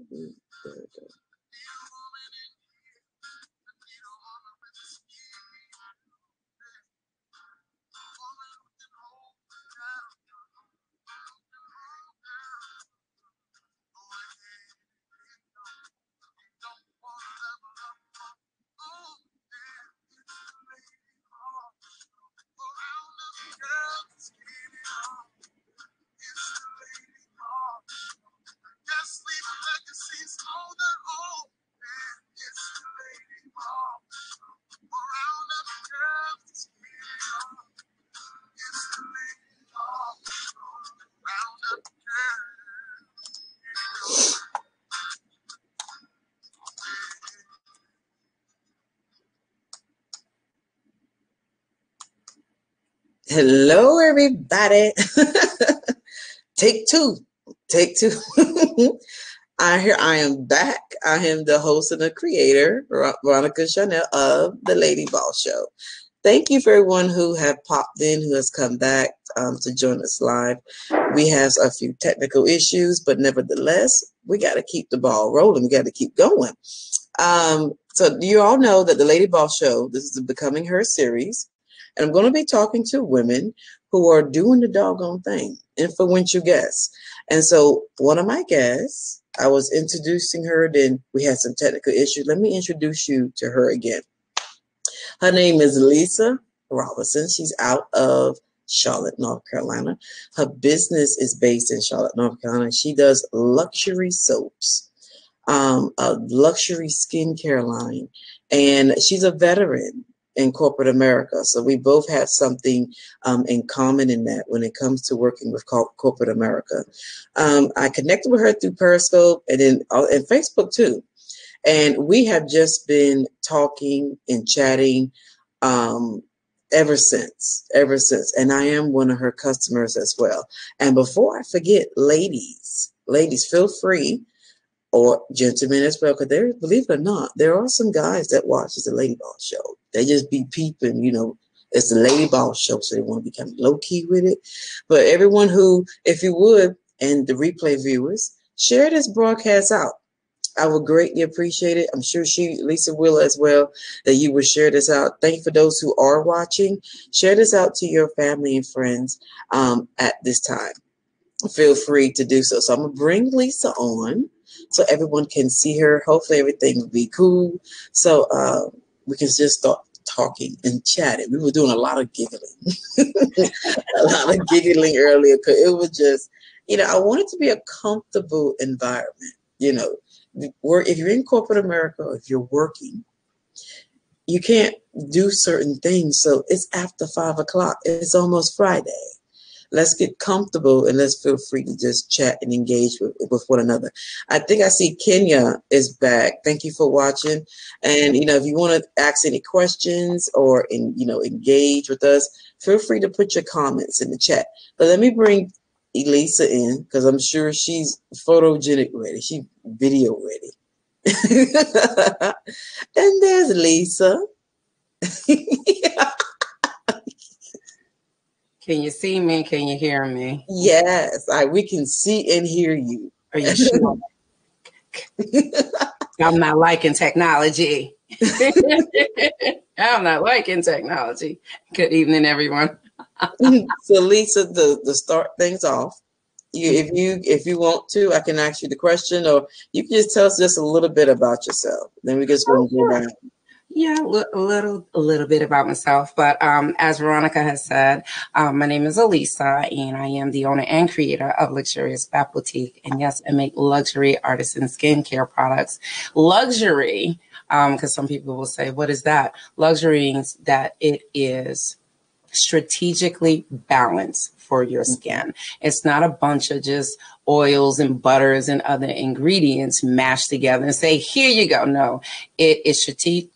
There we go. Hello, everybody. Take two. Take two. I am back. I am the host and the creator, Veronica Chanel of The Lady Ball Show. Thank you for everyone who have popped in, who has come back to join us live. We have a few technical issues, but nevertheless, we got to keep the ball rolling. We got to keep going. So you all know that The Lady Ball Show, this is the Becoming Her series. And I'm going to be talking to women who are doing the doggone thing, influential guests. And so one of my guests, I was introducing her, then we had some technical issues. Let me introduce you to her again. Her name is Elisa Robinson. She's out of Charlotte, North Carolina. Her business is based in Charlotte, North Carolina. She does luxury soaps, a luxury skincare line, and she's a veteran in corporate America. So we both have something in common in that when it comes to working with corporate America. I connected with her through Periscope and then and Facebook too. And we have just been talking and chatting ever since. And I am one of her customers as well. And before I forget, ladies, feel free, or gentlemen as well, because there, believe it or not, there are some guys that watches the Lady Ball Show. They just be peeping, it's the Lady Ball Show, so they want to be kind of low-key with it. But everyone who, if you would, and the replay viewers, share this broadcast out. I would greatly appreciate it. I'm sure Lisa will as well, that you would share this out. Thank you for those who are watching. Share this out to your family and friends at this time. Feel free to do so. So I'm going to bring Lisa on so everyone can see her. Hopefully everything will be cool. So we can just start talking and chatting. We were doing a lot of giggling. A lot of giggling earlier because it was just, I want it to be a comfortable environment. If you're in corporate America or if you're working, you can't do certain things. So it's after 5 o'clock. It's almost Friday. Let's get comfortable and let's feel free to just chat and engage with one another. I think I see Kenya is back. Thank you for watching. And, if you want to ask any questions or, engage with us, feel free to put your comments in the chat. But let me bring Elisa in because I'm sure she's photogenic ready. She's video ready. And there's Lisa. Can you see me? Can you hear me? Yes, we can see and hear you. Are you sure? I'm not liking technology. I'm not liking technology. Good evening, everyone. So Lisa, to start things off, if you want to, I can ask you the question, or you can just tell us just a little bit about yourself. Then we just want to go down. Yeah, a little bit about myself. But as Veronica has said, my name is Elisa, and I am the owner and creator of Luxurious Bath Boutique. And yes, I make luxury artisan skincare products. Luxury, because some people will say, what is that? Luxury means that it is strategically balanced for your skin. It's not a bunch of just oils and butters and other ingredients mashed together and say, here you go. No, it is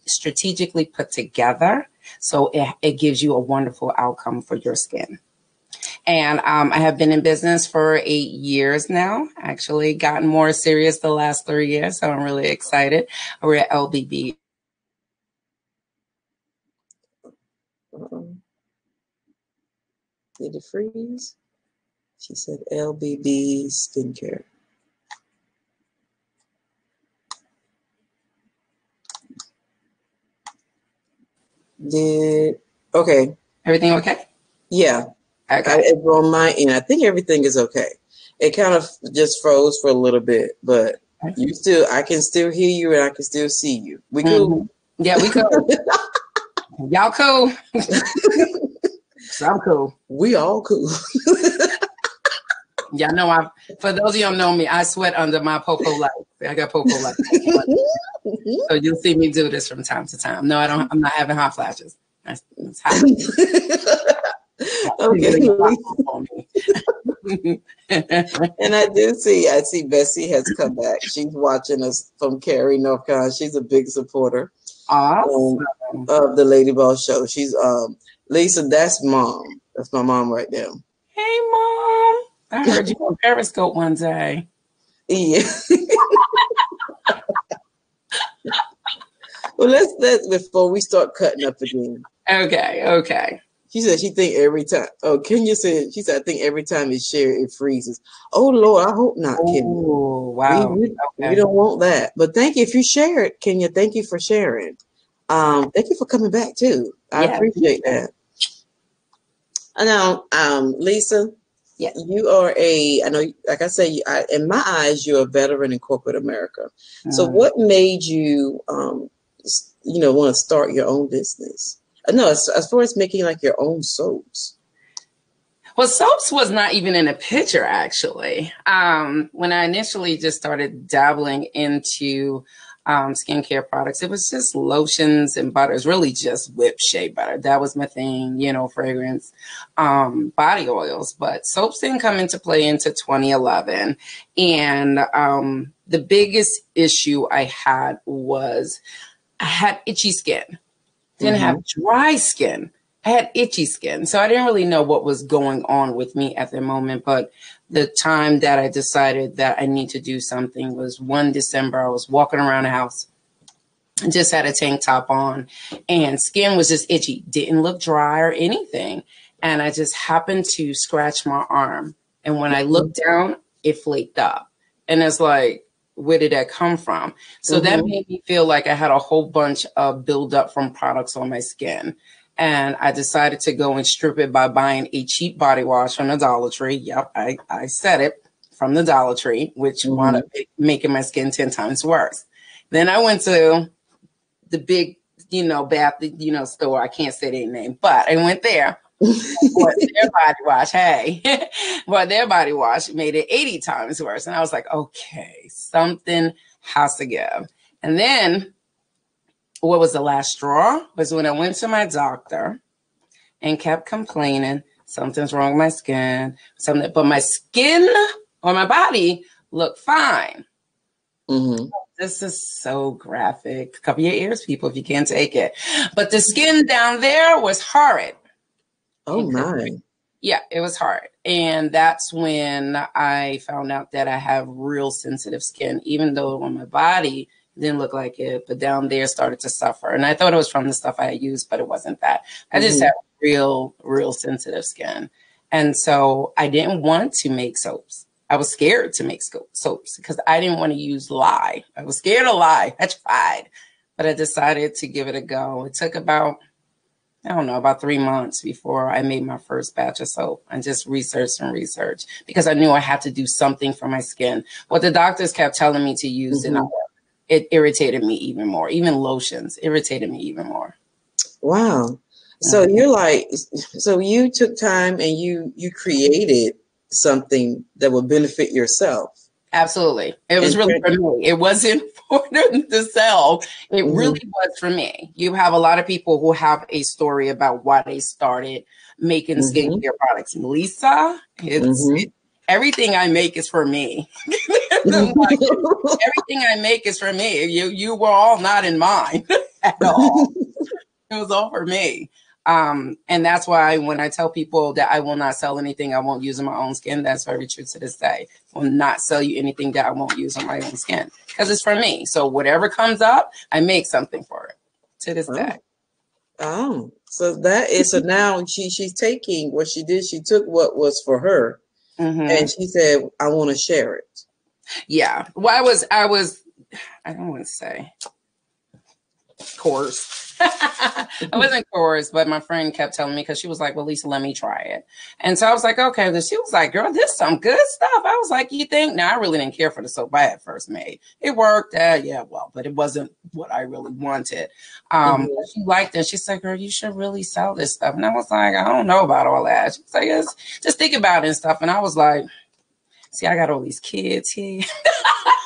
strategically put together. So it gives you a wonderful outcome for your skin. And I have been in business for 8 years now, actually gotten more serious the last 3 years. So I'm really excited. We're at LBB. Did it freeze? She said LBB skincare. Did okay. Everything okay? Yeah. Okay. On my end, I think everything is okay. It kind of just froze for a little bit, but I can still hear you and I can still see you. We cool? Yeah, we cool. Y'all cool? So I'm cool. We all cool. Y'all know for those of you who don't know me, I sweat under my popo light. I got popo light. So you'll see me do this from time to time. No, I'm not having hot flashes. It's hot. Okay. And I see Bessie has come back. She's watching us from Cary, North Carolina. She's a big supporter of the Lady Ball Show. She's Lisa, that's mom. That's my mom right now. Hey mom. I heard you on Periscope one day. Yeah. Well, let's before we start cutting up again. Okay. She said she think every time. Oh, Kenya said she said I think every time it's shared it freezes. Oh Lord, I hope not, Kenya. Oh wow. We don't want that. But thank you if you share it, Kenya. Thank you for sharing. Thank you for coming back too. I appreciate that. Now, Lisa, you are I know, like I say, in my eyes, you're a veteran in corporate America. So what made you, want to start your own business? No, as far as making like your own soaps. Well, soaps was not even in a picture, actually. When I initially just started dabbling into skincare products, it was just lotions and butters, really just whipped shea butter. That was my thing, fragrance, body oils. But soaps didn't come into play into 2011. And the biggest issue I had was I had itchy skin. Didn't have dry skin. I had itchy skin. So I didn't really know what was going on with me at the moment. But the time that I decided that I need to do something was one December. I was walking around the house and just had a tank top on and skin was just itchy. Didn't look dry or anything. And I just happened to scratch my arm. And when I looked down, it flaked up. And it's like, where did that come from? So that made me feel like I had a whole bunch of buildup from products on my skin. And I decided to go and strip it by buying a cheap body wash from the Dollar Tree. Yep, I said it, from the Dollar Tree, which wound up making my skin 10 times worse. Then I went to the big, bath, store. I can't say their name, but I went there. Bought their body wash. Bought their body wash, made it 80 times worse. And I was like, okay, something has to give. And then what was the last straw was when I went to my doctor and kept complaining, something's wrong with my skin, but my skin or my body looked fine. This is so graphic. Cover your ears, people, if you can't take it. But the skin down there was horrid. Oh my. Yeah, it was hard. And that's when I found out that I have real sensitive skin, even though on my body it didn't look like it, but down there started to suffer. And I thought it was from the stuff I had used, but it wasn't that. I just had real sensitive skin. And so I didn't want to make soaps. I was scared to make soaps because I didn't want to use lye. I was scared of lye. I tried, but I decided to give it a go. It took about 3 months before I made my first batch of soap and just researched because I knew I had to do something for my skin. What the doctors kept telling me to use, it irritated me even more. Even lotions irritated me even more. Wow. So you're like, so you took time and you created something that would benefit yourself. Absolutely. It was really for me. It wasn't for them to sell. It really was for me. You have a lot of people who have a story about why they started making skincare products. Lisa, everything I make is for me. Everything I make is for me. You were all not in mine at all. It was all for me. And that's why when I tell people that I will not sell anything I won't use on my own skin, that's very true to this day. I will not sell you anything that I won't use on my own skin because it's for me. So whatever comes up, I make something for it to this day. Oh, so now she's taking what she did. She took what was for her and she said, I want to share it. Yeah. Well, I don't want to say. coerced. I wasn't coerced, but my friend kept telling me, because she was like, well, Lisa, let me try it. And so I was like, okay. Then she was like, girl, this is some good stuff. I was like, you think? Now, I really didn't care for the soap I had first made. It worked. Yeah, well, but it wasn't what I really wanted. She liked it. She said, girl, you should really sell this stuff. And I was like, I don't know about all that. She was like, just think about it and stuff. And I was like, see, I got all these kids here.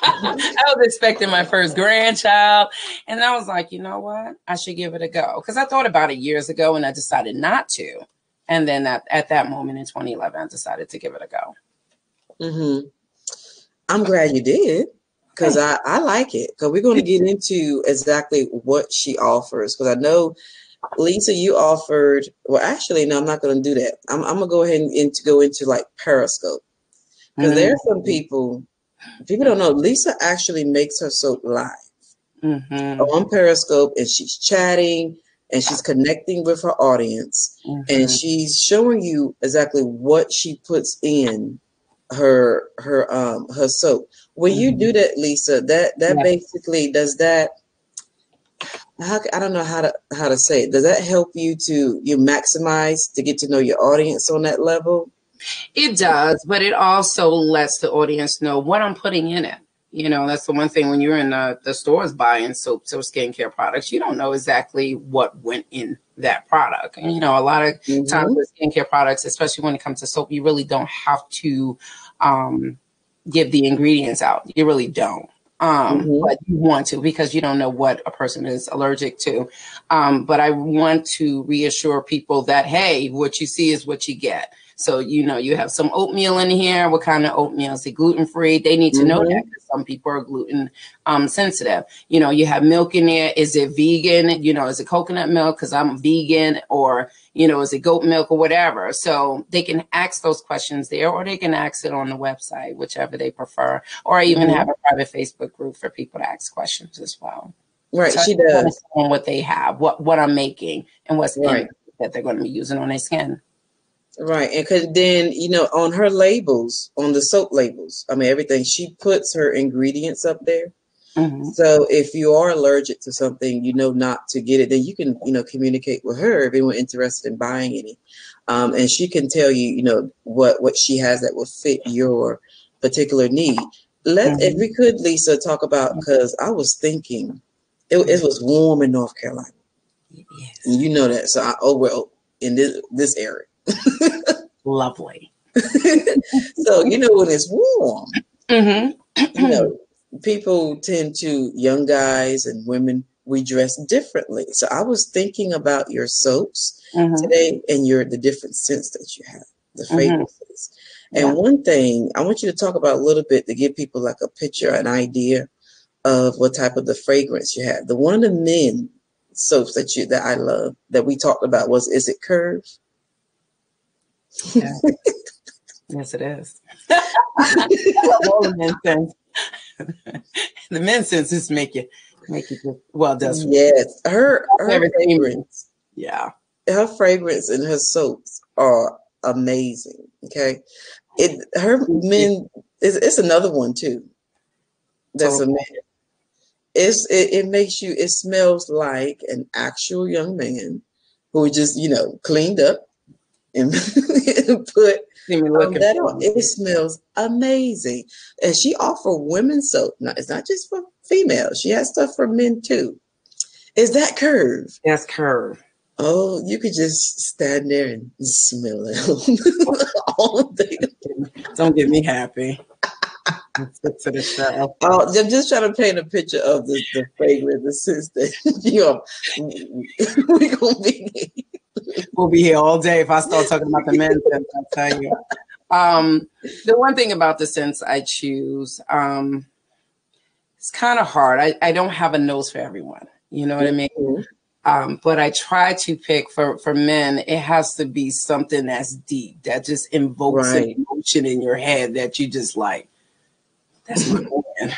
I was expecting my first grandchild. And I was like, you know what? I should give it a go. Because I thought about it years ago and I decided not to. And then at that moment in 2011, I decided to give it a go. Mm-hmm. I'm glad you did, because I like it. Because we're going to get into exactly what she offers. Because I know, Lisa, you offered, well, actually, no, I'm not going to do that. I'm going to go ahead and go into like Periscope. Because there are some people don't know, Lisa actually makes her soap live on Periscope, and she's chatting and she's connecting with her audience, and she's showing you exactly what she puts in her soap. When you do that, Lisa, that basically does that. I don't know how to say it. Does that help you maximize to get to know your audience on that level? It does, but it also lets the audience know what I'm putting in it. You know, that's the one thing when you're in the stores buying soaps or skincare products, you don't know exactly what went in that product. And, you know, a lot of times with skincare products, especially when it comes to soap, you really don't have to give the ingredients out. You really don't. But you want to, because you don't know what a person is allergic to. But I want to reassure people that, hey, what you see is what you get. So, you know, you have some oatmeal in here. What kind of oatmeal? Is it gluten-free? They need to know that, because some people are gluten sensitive. You know, you have milk in there. Is it vegan? You know, is it coconut milk? Because I'm vegan. Or, you know, is it goat milk or whatever? So they can ask those questions there, or they can ask it on the website, whichever they prefer. Or I even have a private Facebook group for people to ask questions as well. Right, so she does. On what they have, what I'm making, and what's in it that they're going to be using on their skin. Right. And because then, you know, on her labels, on the soap labels, I mean, everything, she puts her ingredients up there. So if you are allergic to something, you know, not to get it, then you can, you know, communicate with her if anyone's interested in buying any. And she can tell you, you know, what she has that will fit your particular need. If we could, Lisa, talk about, because I was thinking it was warm in North Carolina. Yes. And you know that. So in this area. Lovely. So, you know, when it's warm, you know, people tend to, young guys and women, we dress differently. So I was thinking about your soaps today, and the different scents that you have, the fragrances. And one thing I want you to talk about a little bit to give people like a picture, an idea of what type of the fragrance you have. One of the men soaps that I love that we talked about is it Curve? Yeah. Yes, it is. All the men scents. The men scents just make you well, it does. Yes, her fragrance. Yeah, her fragrance and her soaps are amazing. Okay, it's another one too. That's a man. It makes you. It smells like an actual young man who just, you know, cleaned up and put that on. It smells amazing. And she offers women's soap. Now, it's not just for females. She has stuff for men too. Is that Curve? That's Curve. Oh, you could just stand there and smell it all day. Don't get me happy. Let's get to the show. Oh, I'm just trying to paint a picture of the fragrance, the sense that we're gonna be. We'll be here all day if I start talking about the men's scents, I'll tell you. The one thing about the scents I choose, it's kind of hard. I don't have a nose for everyone. You know what I mean? But I try to pick for men. It has to be something that's deep, that just invokes an emotion in your head that you just like. That's my man.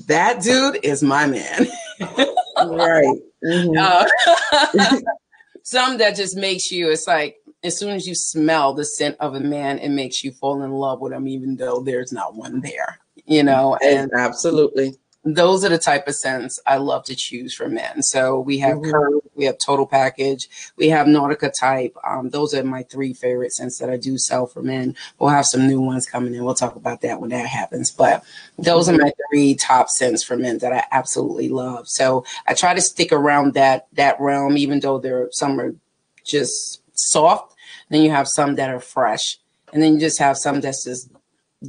That dude is my man. Right. Some that just makes you, it's like, as soon as you smell the scent of a man, it makes you fall in love with him, even though there's not one there, you know? And absolutely. those are the type of scents I love to choose for men. So we have Curve, we have Total Package, we have Nautica Type. Those are my 3 favorite scents that I do sell for men. We'll have some new ones coming in. We'll talk about that when that happens. But those are my 3 top scents for men that I absolutely love. So I try to stick around that realm, even though some are just soft. Then you have some that are fresh, and then you just have some that's just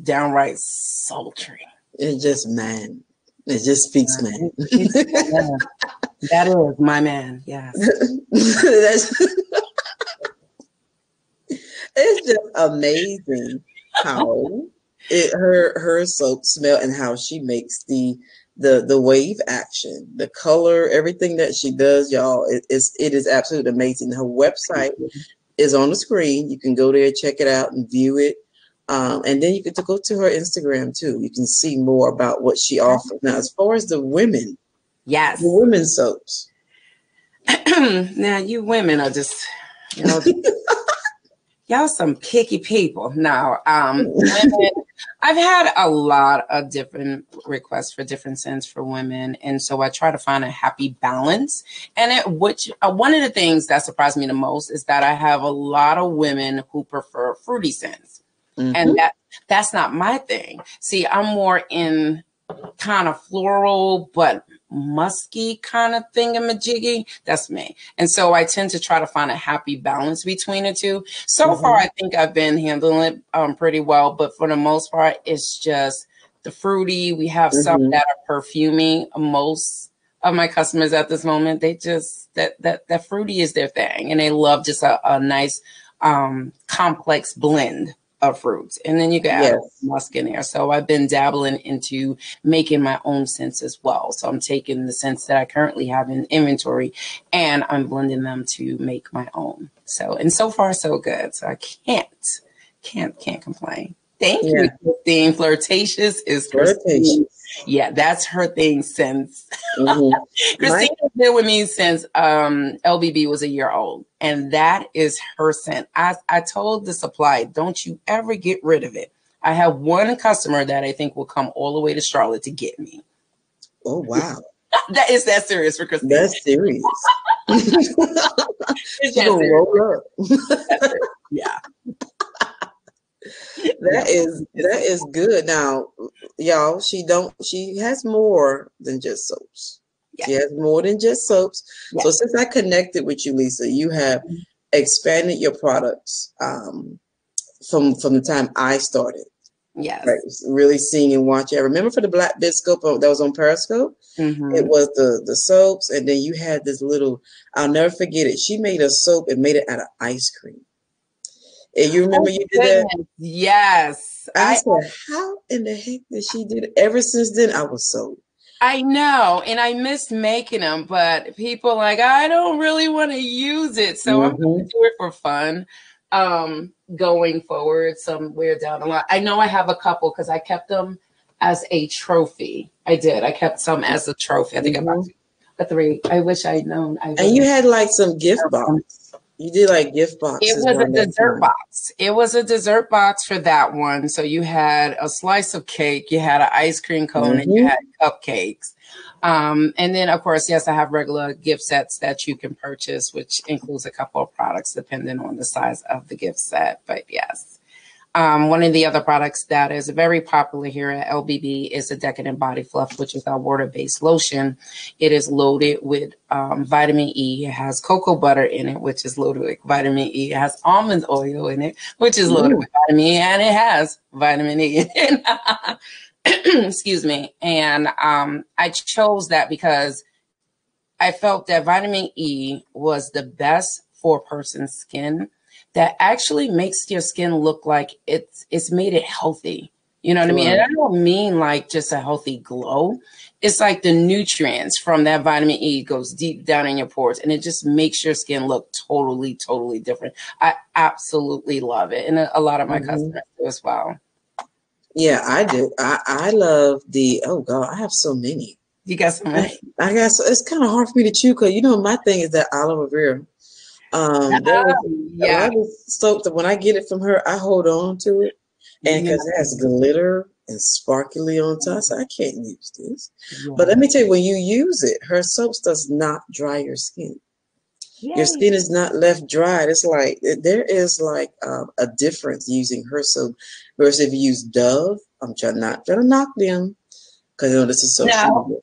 downright sultry. It's just man. It just speaks man. That is my man. Yes. It's just amazing how her soap smell and how she makes the wave action, the color, everything that she does, y'all. It is absolutely amazing. Her website is on the screen. You can go there, check it out, and view it. And then you can go to her Instagram too. You can see more about what she offers. Now, as far as the women, yes, the women's soaps. Now, you women are just, y'all some picky people. Now, women, I've had a lot of different requests for different scents for women, and so I try to find a happy balance. And one of the things that surprised me the most is that I have a lot of women who prefer fruity scents. And that's not my thing. See, I'm more in kind of floral, but musky kind of thingamajiggy. That's me. And so I tend to try to find a happy balance between the two. So far, I think I've been handling it pretty well. But for the most part, it's just the fruity. We have some that are perfumey. Most of my customers at this moment, they just, that fruity is their thing. And they love just a nice complex blend of fruits, and then you can add musk in there. So I've been dabbling into making my own scents as well. So I'm taking the scents that I currently have in inventory and I'm blending them to make my own. So, and so far so good. So I can't complain. Thank you, Christine. Flirtatious is Christine. Yeah, that's her thing since Christine has been with me since LBB was a year old, and that is her scent. I told the supply, don't you ever get rid of it. I have one customer that I think will come all the way to Charlotte to get me. Oh, wow. That is that serious for Christine. That's serious. It's just roll up. Yeah. That is good. Now, y'all, she has more than just soaps. Yes. She has more than just soaps. Yes. So since I connected with you, Lisa, you have expanded your products from the time I started. Yes. Right. Really seeing and watching. I remember for the Black Periscope that was on Periscope, it was the soaps, and then you had this little, I'll never forget it. She made a soap and made it out of ice cream. And you remember you did that? Yes. I said, how in the heck did she do it? Ever since then, I was sold. I know. And I missed making them, but people like, I don't really want to use it. So I'm going to do it for fun going forward somewhere down the line. I know I have a couple because I kept them as a trophy. I did. I kept some as a trophy. I think I bought 3. I wish I had known. And you had like some gift box. You did like gift boxes. It was a dessert box. It was a dessert box for that one. So you had a slice of cake, you had an ice cream cone, and you had cupcakes. And then, of course, yes, I have regular gift sets that you can purchase, which includes a couple of products depending on the size of the gift set. But yes. One of the other products that is very popular here at LBB is a Decadent Body Fluff, which is our water-based lotion. It is loaded with vitamin E. It has cocoa butter in it, which is loaded with vitamin E. It has almond oil in it, which is loaded with vitamin E, and it has vitamin E in it. Excuse me. And I chose that because I felt that vitamin E was the best for a person's skin that actually makes your skin look like it's made it healthy. You know what I mean? And I don't mean like just a healthy glow. It's like the nutrients from that vitamin E goes deep down in your pores, and it just makes your skin look totally, totally different. I absolutely love it. And a lot of my customers do as well. Yeah, I do. I love oh God, I have so many. You got so many? I guess it's kind of hard for me to chew because, my thing is that aloe vera. A lot of soap that when I get it from her, I hold on to it, and because it has glitter and sparkly on top. I said, I can't use this. Yeah. But let me tell you, when you use it, her soaps does not dry your skin. Your Yay. skin is not left dried. It's like there is like a difference using her soap versus if you use Dove. I'm not trying to knock them because this is social media.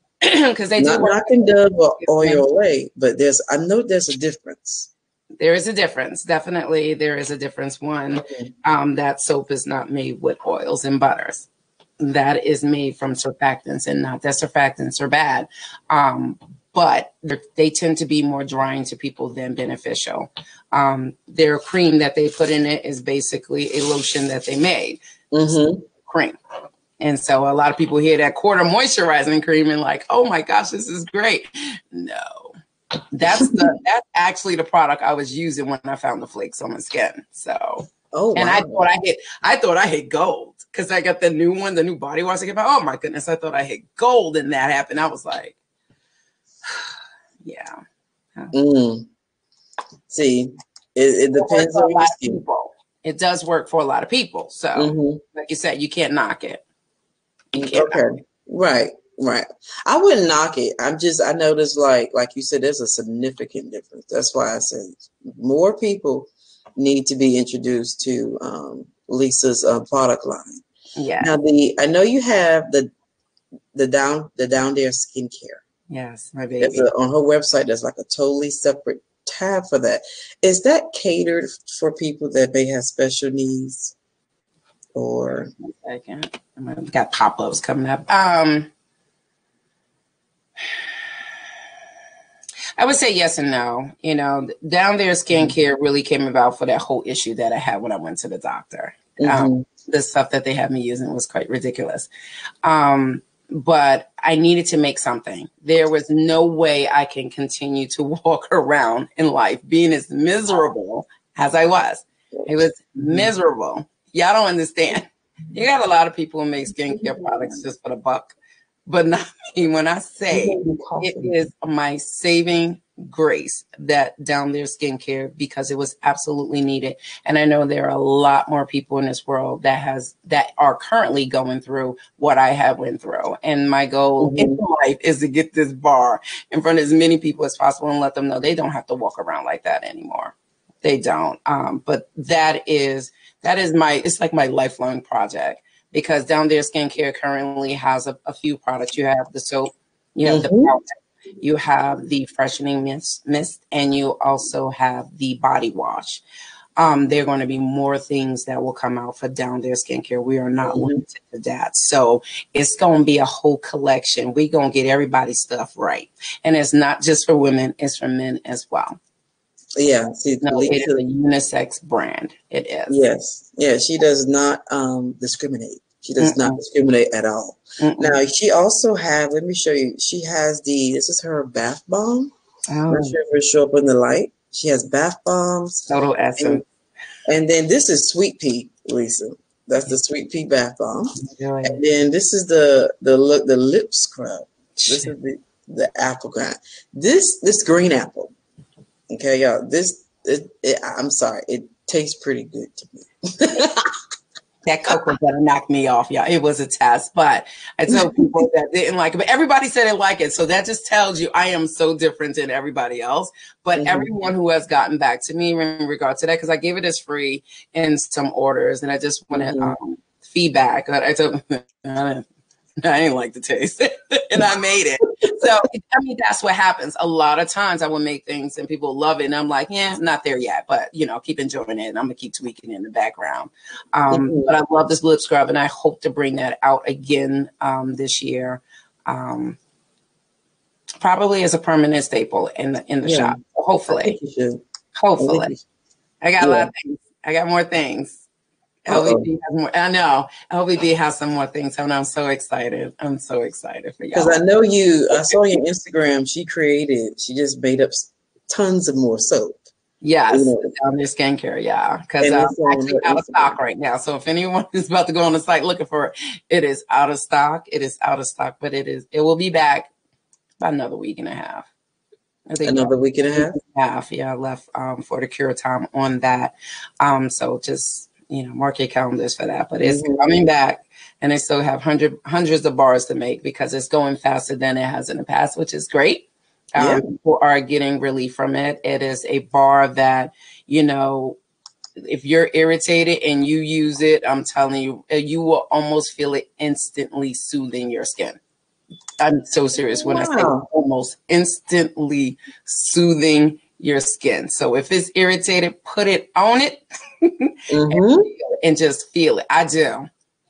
Because they do Not work. knocking Dove or oil away, but I know there's a difference. There is a difference. Definitely, there is a difference. One, that soap is not made with oils and butters. That is made from surfactants, and not that surfactants are bad. But they tend to be more drying to people than beneficial. Their cream that they put in it is basically a lotion that they made. Cream. And so a lot of people hear that quarter moisturizing cream and like, oh my gosh, this is great. No, that's actually the product I was using when I found the flakes on my skin. So, and wow. I thought I hit gold because I got the new one, the new body wash. I came out. Oh my goodness, I thought I hit gold, and that happened. I was like, yeah. See, it depends on your skin. People. It does work for a lot of people. So, like you said, you can't knock it. You can't knock it. Right. I wouldn't knock it. I noticed like you said, there's a significant difference. That's why I said more people need to be introduced to Lisa's product line. Yeah. Now I know you have the down there skincare. Yes, my baby. On her website, there's like a totally separate tab for that. Is that catered for people that may have special needs? Or 1 second. I've got pop-ups coming up. I would say yes and no. You know, down there skincare really came about for that whole issue that I had when I went to the doctor. The stuff that they had me using was quite ridiculous. But I needed to make something. There was no way I can continue to walk around in life being as miserable as I was. It was miserable. Y'all don't understand. You got a lot of people who make skincare products just for the buck, but not me. When I say it is my saving grace that down there skincare, because it was absolutely needed. And I know there are a lot more people in this world that are currently going through what I have went through. And my goal in life is to get this bar in front of as many people as possible and let them know they don't have to walk around like that anymore. They don't. But it's like my lifelong project, because down there skincare currently has a few products. You have the soap, you have the powder, you have the freshening mist, and you also have the body wash. There are going to be more things that will come out for down there skincare. We are not limited to that. So it's going to be a whole collection. We're going to get everybody's stuff right. And it's not just for women, it's for men as well. Yeah, see, no, it is a unisex brand. It is. Yes, she does not discriminate. She does not discriminate at all. Now she also let me show you. She has this is her bath bomb. I'm not sure if it'll show up in the light. She has bath bombs. Total essence. And then this is Sweet Pea, Lisa. That's the Sweet Pea bath bomb. Really? And then this is the lip scrub. This is the apple kind. This green apple. Okay, y'all. I'm sorry. It tastes pretty good to me. That cocoa butter knocked me off, y'all. It was a test, but I tell people that didn't like it. But everybody said they like it, so that just tells you I am so different than everybody else. But everyone who has gotten back to me in regard to that, because I gave it as free in some orders, and I just wanted feedback. I told them I didn't like the taste, and I made it. So, I mean, that's what happens. A lot of times I will make things and people love it. And I'm like, yeah, not there yet, but keep enjoying it. And I'm going to keep tweaking it in the background. But I love this lip scrub, and I hope to bring that out again this year. Probably as a permanent staple in the shop. Hopefully. I got a lot of things. I got more things. LVP has more. I know LVP has some more things, and I'm so excited. I'm so excited for y'all. Because I know I saw your Instagram. She just made up tons of more soap. Yes, down there skincare, because I'm actually out of stock right now. So if anyone is about to go on the site looking for it, it is out of stock. It is out of stock, but it will be back about another week and a half. I think another week and a half. Yeah, left for the cure time on that. So just mark your calendars for that. But it's coming back. and they still have hundreds of bars to make because it's going faster than it has in the past, which is great. Yeah. People are getting relief from it. It is a bar that, you know, if you're irritated and you use it, I'm telling you, you will almost feel it instantly soothing your skin. I'm so serious when I say Wow. almost instantly soothing your skin. So if it's irritated, put it on it Mm-hmm. and just feel it. I do.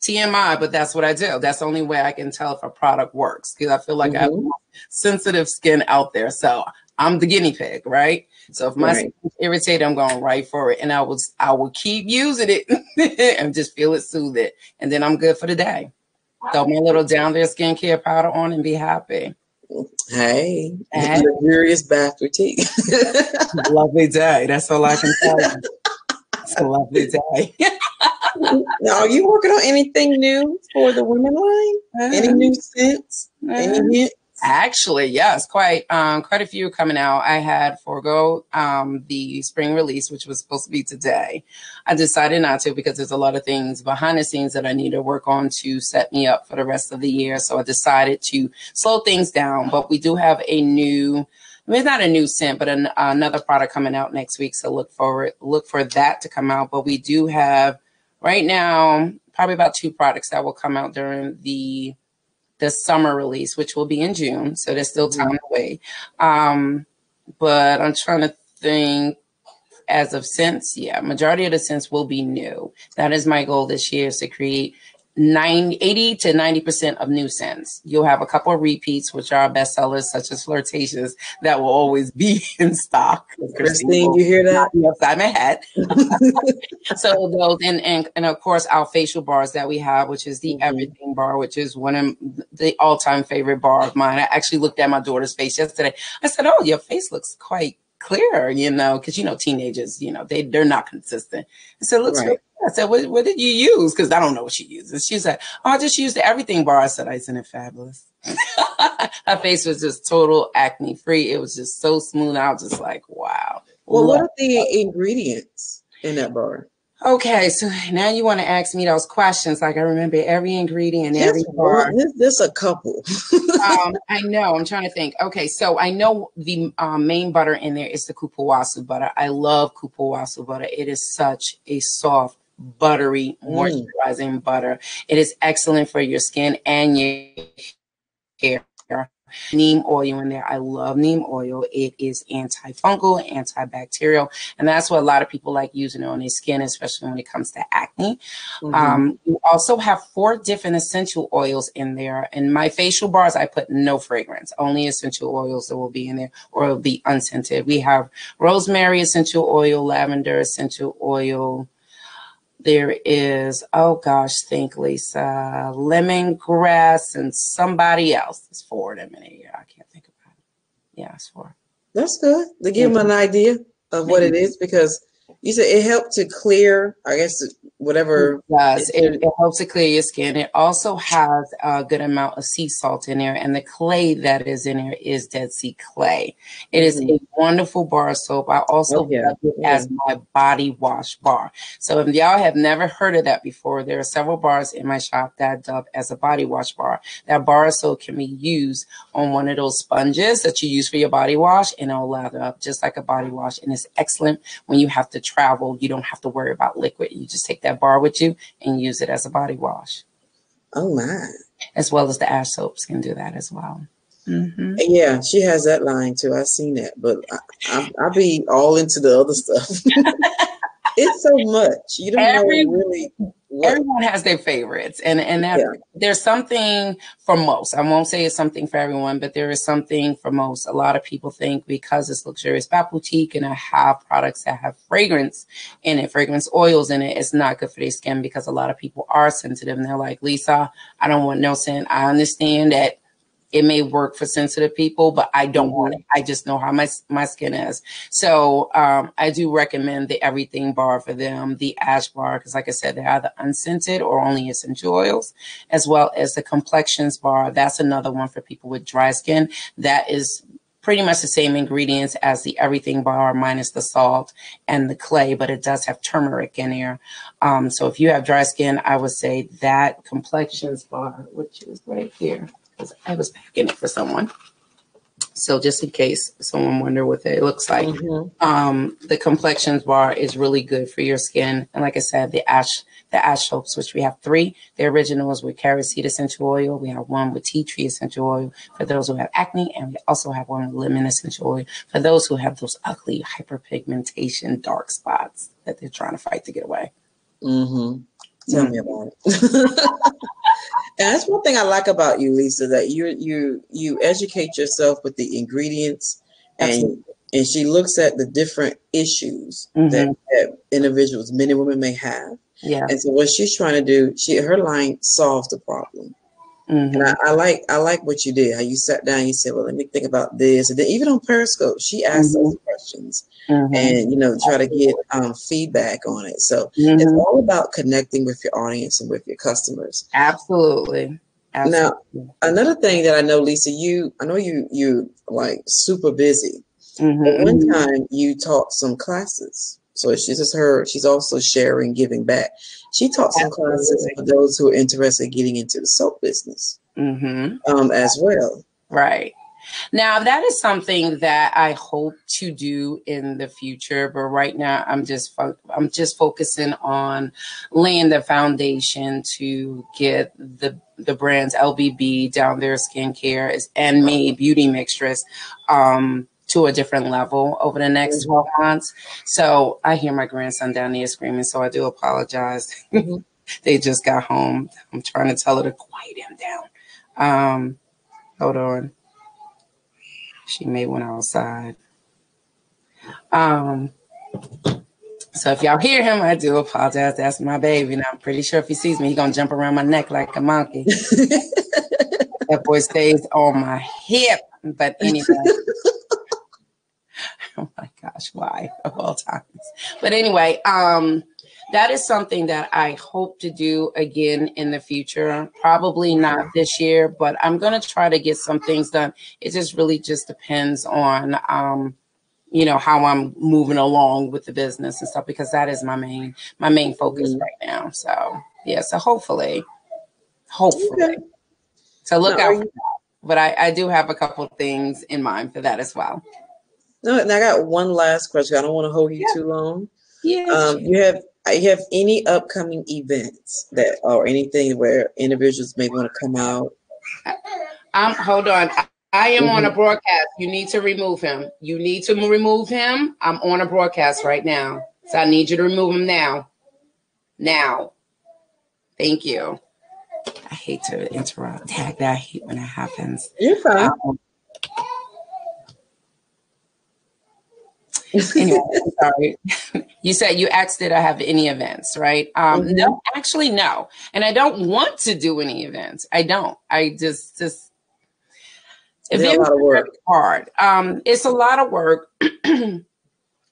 TMI, but that's what I do. That's the only way I can tell if a product works because I feel like I have Mm-hmm. sensitive skin out there. So I'm the guinea pig, right? So if my Right. skin is irritated, I'm going right for it. And I will keep using it and just feel it, soothe it. And then I'm good for the day. Throw my little down there skincare powder on and be happy. Hey, And luxurious bath routine. lovely day. That's all I can tell you. It's a lovely day. Now, are you working on anything new for the women line? Any new scents? Any hints? Actually, yes, quite a few coming out. I had forego the spring release, which was supposed to be today. I decided not to because there's a lot of things behind the scenes that I need to work on to set me up for the rest of the year. So I decided to slow things down. But we do have a new, I mean, it's not a new scent, but another product coming out next week. So look for that to come out. But we do have right now probably about 2 products that will come out during the summer release, which will be in June. So there's still time away. But I'm trying to think as of scents. Yeah, majority of the scents will be new. That is my goal this year, is to create 80 to 90% of new scents. You'll have a couple of repeats, which are bestsellers, such as Flirtatious, that will always be in stock. Christine, you hear that? Upside my head. So those, and of course our facial bars that we have, which is the Everything bar, which is one of the all-time favorite bar of mine. I actually looked at my daughter's face yesterday. I said, "Oh, your face looks quite clear," you know, because you know teenagers, you know, they're not consistent. I said, "Looks really." I said, what did you use? Because I don't know what she uses. She said, "Oh, I just used the Everything bar." I said, "Isn't it fabulous?" Her face was just total acne free. It was just so smooth. I was just like, wow. Well, what are the ingredients in that bar? Okay, so now you want to ask me those questions. Like I remember every ingredient, every bar. This a couple. I know. I'm trying to think. Okay, so I know the main butter in there is the kupuwasu butter. I love kupuwasu butter. It is such a soft, buttery, moisturizing butter. It is excellent for your skin and your hair. Neem oil in there. I love neem oil. It is antifungal, antibacterial, and that's what a lot of people like using on their skin, especially when it comes to acne. You also have 4 different essential oils in there. In my facial bars, I put no fragrance, only essential oils that will be in there, or it'll be unscented. We have rosemary essential oil, lavender essential oil. There is, oh gosh, think Lisa, lemongrass and somebody else. There's 4 of them in here. I can't think about it. Yeah, it's 4. That's good to give them an idea of what it is, because you said it helped to clear, I guess, whatever. It does. It helps to clear your skin. It also has a good amount of sea salt in there, and the clay that is in there is Dead Sea clay. It is a wonderful bar soap. I also have it as my body wash bar. So if y'all have never heard of that before, there are several bars in my shop that I dub as a body wash bar. That bar soap can be used on one of those sponges that you use for your body wash, and it'll lather up just like a body wash. And it's excellent when you have to travel. You don't have to worry about liquid. You just take that bar with you and use it as a body wash. Oh my! As well as the ash soaps can do that as well. Yeah, she has that line too. I've seen that, but I be all into the other stuff. It's so much. You don't know really. Everyone has their favorites, and there's something for most. I won't say it's something for everyone, but there is something for most. A lot of people think because it's luxurious bath boutique and I have products that have fragrance in it, fragrance oils in it, it's not good for their skin, because a lot of people are sensitive and they're like, "Lisa, I don't want no scent." I understand that it may work for sensitive people, but I don't want it. I just know how my skin is. So I do recommend the Everything bar for them, the Ash bar, because like I said, they're either unscented or only essential oils, as well as the Complexions bar. That's another one for people with dry skin. That is pretty much the same ingredients as the everything bar minus the salt and the clay, but it does have turmeric in there. So if you have dry skin, I would say that complexions bar, which is right here, because I was packing it for someone. So just in case someone wonder what it looks like, the complexions bar is really good for your skin. And like I said, the ash soaps, which we have 3. The original is with carrot seed essential oil. We have one with tea tree essential oil for those who have acne. And we also have one with lemon essential oil for those who have those ugly hyperpigmentation dark spots that they're trying to fight to get away. Tell me about it. And that's one thing I like about you, Lisa, that you educate yourself with the ingredients, and she looks at the different issues that individuals, men and women, may have. Yeah. And so what she's trying to do, her line solves the problem. And I like what you did, how you sat down, you said, well, let me think about this. And then even on Periscope, she asked those questions and, try to get feedback on it. So it's all about connecting with your audience and with your customers. Absolutely. Now, another thing that I know, Lisa, I know you like super busy. But one time you taught some classes. So she's also sharing, giving back. She taught some classes for those who are interested in getting into the soap business as well. Right. Now, that is something that I hope to do in the future. But right now, I'm just focusing on laying the foundation to get the brands LBB, Down There Skincare, and May Beauty Mixtress to a different level over the next 12 months. So I hear my grandson down there screaming, so I do apologize. They just got home. I'm trying to tell her to quiet him down. Hold on. She may went outside. So if y'all hear him, I do apologize. That's my baby. And I'm pretty sure if he sees me, he's going to jump around my neck like a monkey. That boy stays on my hip. But anyway. Oh my gosh, why of all times? But anyway, that is something that I hope to do again in the future. Probably not this year, but I'm going to try to get some things done. It just really just depends on, how I'm moving along with the business and stuff, because that is my main focus right now. So yeah, so hopefully. So look out for that. But I do have a couple of things in mind for that as well. No, and I got one last question. I don't want to hold you too long. Yeah. You have any upcoming events that or anything where individuals may want to come out? Hold on. I am on a broadcast. You need to remove him. I'm on a broadcast right now. So I need you to remove him now. Now. Thank you. I hate to interrupt. I hate when that happens. You're fine. Anyway, I'm sorry. You said you asked did I have any events, right? No, actually, no. And I don't want to do any events. I don't. I just events a lot of work. Hard. It's a lot of work.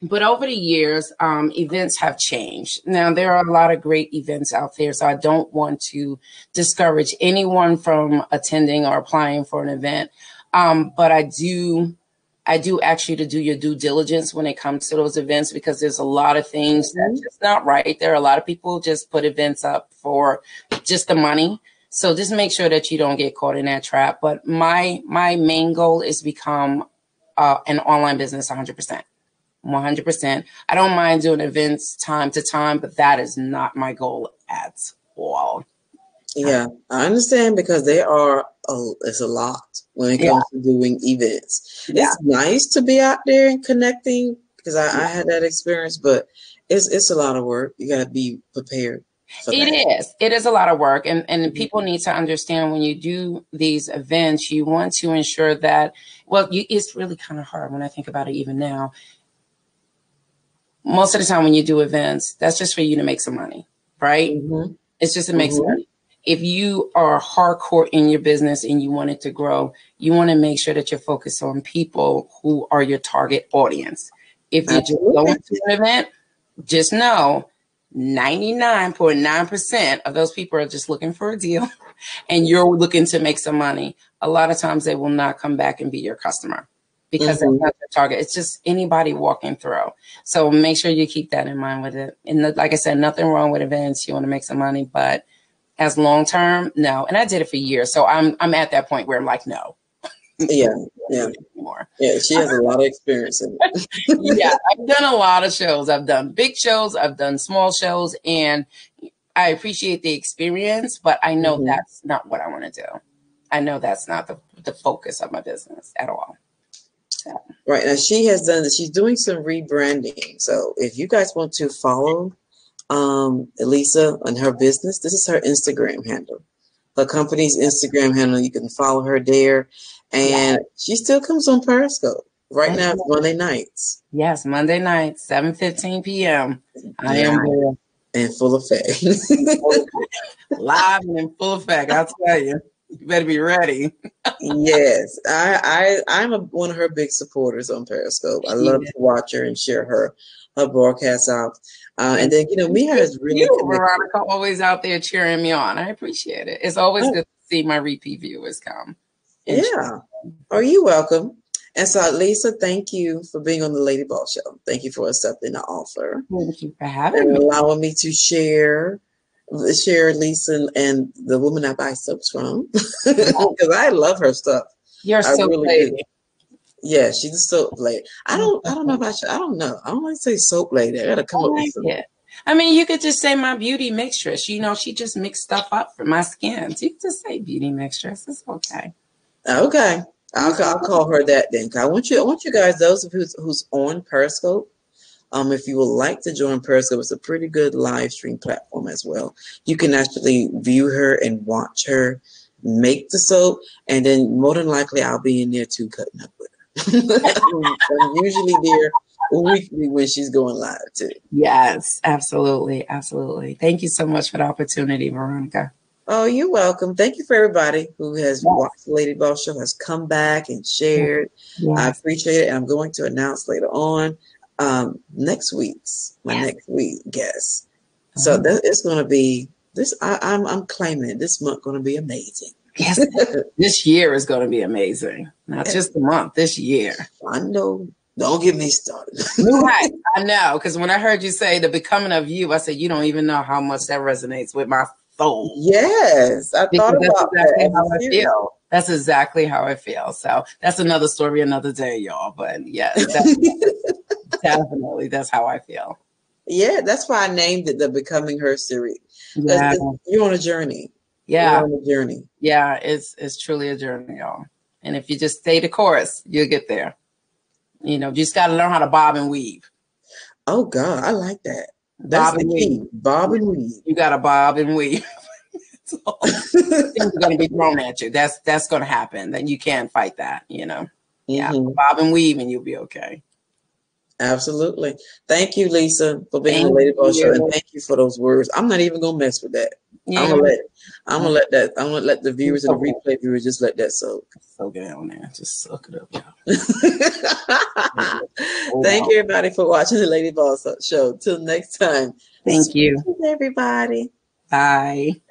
But over the years, events have changed. Now, there are a lot of great events out there, so I don't want to discourage anyone from attending or applying for an event. But I do ask you to do your due diligence when it comes to those events, because there's a lot of things that's just not right. There are a lot of people just put events up for just the money. So just make sure that you don't get caught in that trap. But my main goal is become an online business 100%. 100%. I don't mind doing events time to time, but that is not my goal at all. Yeah, I understand, because it's a lot when it comes to doing events. Yeah. It's nice to be out there and connecting, because I had that experience, but it's a lot of work. You got to be prepared for that. It is a lot of work. And people need to understand when you do these events, you want to ensure that, it's really kind of hard when I think about it even now. Most of the time when you do events, that's just for you to make some money, right? It's just to make some money. If you are hardcore in your business and you want it to grow, you want to make sure that you're focused on people who are your target audience. If you're just going to an event, just know 99.9% of those people are just looking for a deal and you're looking to make some money. A lot of times they will not come back and be your customer. because that's not the target. It's just anybody walking through. So make sure you keep that in mind with it. And like I said, nothing wrong with events. You want to make some money, but as long term, no. And I did it for years. So I'm at that point where I'm like, no. Yeah. Yeah, she has a lot of experience in it. Yeah, I've done a lot of shows. I've done big shows, I've done small shows, and I appreciate the experience, but I know that's not what I want to do. I know that's not the focus of my business at all. So. Right. Now she's doing some rebranding. So if you guys want to follow Elisa and her business, this is her Instagram handle. Her company's Instagram handle. You can follow her there. And she still comes on Periscope. Right now it's Monday nights. Yes, Monday nights, 7:15 p.m. I am there. In full effect. Live and in full effect, I'll tell you. You better be ready. Yes. I'm one of her big supporters on Periscope. I love to watch her and share her broadcasts out. And then, Mia has really Veronica, always out there cheering me on. I appreciate it. It's always good to see my repeat viewers come. Yeah. Oh, you're welcome. And so, Lisa, thank you for being on the Lady Boss Show. Thank you for accepting the offer. Thank you for having me. Allowing me to share Lisa and the woman I buy soaps from. Because I love her stuff. You're so really lady. Do. Yeah, she's a soap lady. I don't know about you. I don't know. I don't like to say soap lady. I gotta come up with something. I mean, you could just say my beauty mixtress. She just mixed stuff up for my skin. So you could just say beauty mixtress. It's okay. Okay. I'll call her that then. I want you guys, those of who's on Periscope, if you would like to join Periscope, it's a pretty good live stream platform as well. You can actually view her and watch her make the soap, and then more than likely I'll be in there too cutting up with her. I'm usually there weekly when she's going live too. Yes, absolutely. Absolutely. Thank you so much for the opportunity, Veronica. Oh, you're welcome. Thank you for everybody who has watched the Lady Boss Show, has come back and shared. Yes. I appreciate it. And I'm going to announce later on next week guest. So it's going to be this. I'm claiming it. This month going to be amazing. Yes, this year is going to be amazing. Not just the month. This year. I know. Don't get me started. Right. I know. Because when I heard you say the becoming of you, I said, you don't even know how much that resonates with my soul. Yes. I thought about that. That's exactly how I feel. So that's another story, another day, y'all. But yeah, definitely that's how I feel. Yeah. That's why I named it the Becoming Her series. Yeah. You're on a journey. Yeah. You're on a journey. Yeah. It's truly a journey, y'all. And if you just stay the course, you'll get there. You just got to learn how to bob and weave. Oh, God. I like that. That's the key. Bob and weave. You got to bob and weave. Things are going to be thrown at you. That's going to happen. Then you can't fight that, Yeah. Bob and weave and you'll be okay. Absolutely. Thank you, Lisa, for being on the Lady Boss Show. And thank you for those words. I'm not even going to mess with that. Yeah. I'm gonna let the viewers and the replay viewers just let that soak. Soak it on there. Just soak it up. Thank you, everybody, for watching the Lady Boss Show. Till next time. Thank you, everybody. Bye.